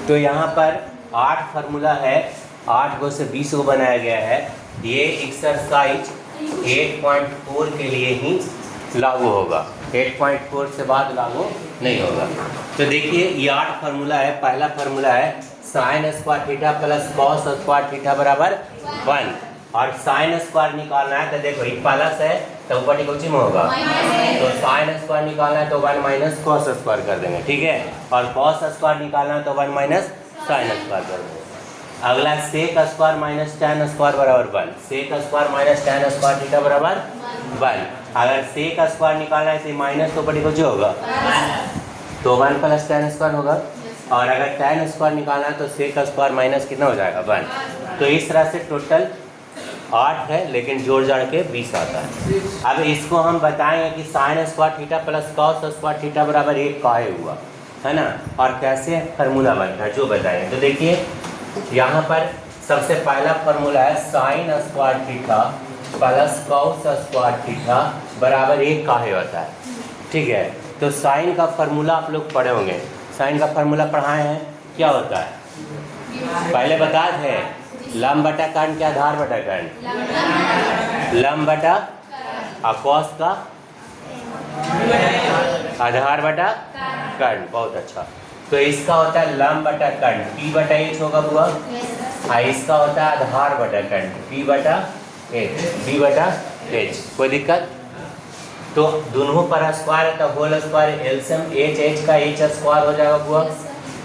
तो यहाँ पर 8 फार्मूला है, 8 को से 20 को बनाया गया है। ये एक्सरसाइज 8.4 के लिए ही लागू होगा, 8.4 से बाद लागू नहीं होगा। तो देखिए ये 8 फार्मूला है। पहला फार्मूला है sine square theta plus cos square theta बराबर 1, और साइन स्क्वायर निकालना है तो देखो ये प्लस है तो ऊपर निकोची में होगा, तो साइन स्क्वायर निकालना है तो 1 माइनस कॉस स्क्वायर कर देंगे, ठीक है। और कॉस स्क्वायर निकालना है तो 1 माइनस साइन स्क्वायर कर देंगे। अगला sec square minus tan square बराबर 1, sec square minus tan square theta बराबर 1। अगर सेक स्क्वायर निकालना है तो माइनस तो ऊपर निकोची होगा, तो 1 प्लस टैन स्क्वायर होगा। और अगर टैन स्क्वायर निकालना है तो सेक स्क्वायर माइनस कितना हो जाएगा 1। तो इस तरह से टोटल 8 है, लेकिन जोड़ जाड़ के 20 आता है। अब इसको हम बताएंगे कि sine square theta plus cos square theta बराबर 1 काहे हुआ, है ना, और कैसे फार्मूला बनता है जो बताएंगे। तो देखिए यहाँ पर सबसे पहला फार्मूला है sine square theta plus cos square theta बराबर 1 काहे होता है, ठीक है। तो साइन का फार्मूला आप लोग पढ़े होंगे, साइन का फार्मूला पढ़ाए हैं, क्या होता है पहले बताए थे, लंब बटा कर्ण क्या आधार बटा कर्ण, लंब बटा कॉस का आधार बटा कर्ण, बहुत अच्छा। तो इसका होता है लंब बटा कर्ण p बटा h होगा बुआ, और इसका होता है आधार बटा कर्ण p बटा h, b बटा h। कोई दिक्कत? तो दोनों पर स्क्वायर है तो होल स्क्वायर एलसीएम h का h स्क्वायर हो जाएगा बुआ।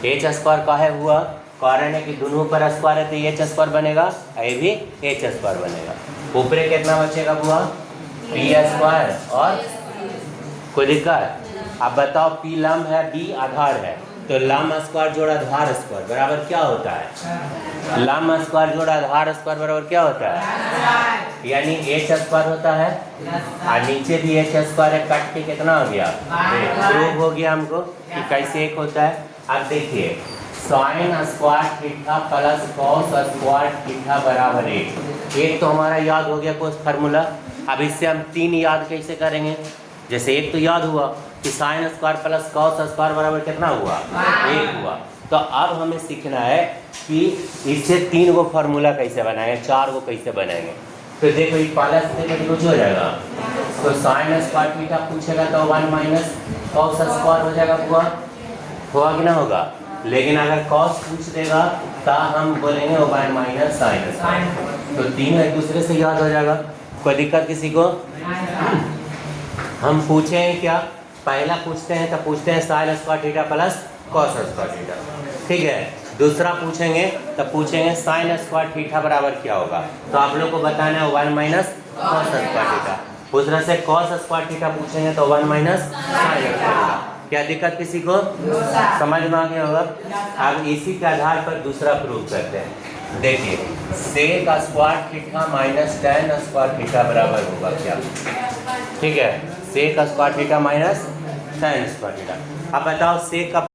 h स्क्वायर काहे हुआ, कारण है कि दोनों पर स्क्वायर है तो h स्क्वायर बनेगा, ये भी h स्क्वायर बनेगा। ऊपरे कितना बचेगा बुआ, p स्क्वायर। और कोई दिक्कत? अब बताओ p लंब है b आधार है, तो लंब स्क्वायर जोड़ आधार स्क्वायर बराबर क्या होता है, लंब स्क्वायर जोड़ आधार स्क्वायर बराबर क्या होता है, यानी h स्क्वायर होता है, और नीचे भी h स्क्वायर है, कट के कितना हो गया, प्रूव हो गया हमको कि कैसे एक होता है। अब देखिए sine square theta plus cos square theta बराबर 1, एक तो हमारा याद हो गया कोस फार्मूला। अब इससे हम 3 याद कैसे करेंगे, जैसे एक तो याद हुआ कि sine square plus cos square बराबर कितना हुआ, 1 हुआ। तो अब हमें सीखना है कि इससे 3 को फार्मूला कैसे बनाएंगे, 4 को कैसे बनाएंगे। तो देखो ये प्लस से कुछ हो जाएगा, तो साइन स्क्वायर थीटा पूछेगा तो 1 माइनस कॉस स्क्वायर हो जाएगा, होगा कि ना होगा। लेकिन अगर कॉस पूछ देगा तो हम बोलेंगे 1 माइनस साइन स्क्वायर, तो 3 एक दूसरे से याद हो जाएगा। कोई दिक्कत किसी को? हम पूछें क्या, पहला पूछते हैं तो पूछते हैं sine square theta plus cos square theta, ठीक है। दूसरा पूछेंगे तो पूछेंगे साइन स्क्वायर थीटा बराबर क्या होगा, तो आप लोग को बताना है 1 माइनस कॉस स्क्वायर थीटा। दूसरा से कॉस स्क्वायर थीटा पूछेंगे तो 1 माइनस साइन स्क्वायर थीटा। क्या दिक्कत किसी को? समझ में आ गया होगा। अब इसी के आधार पर दूसरा प्रूफ करते हैं। देखिए sec square theta minus tan square theta बराबर होगा क्या, ठीक है, sec square theta minus tan square theta. अब बताओ सेक का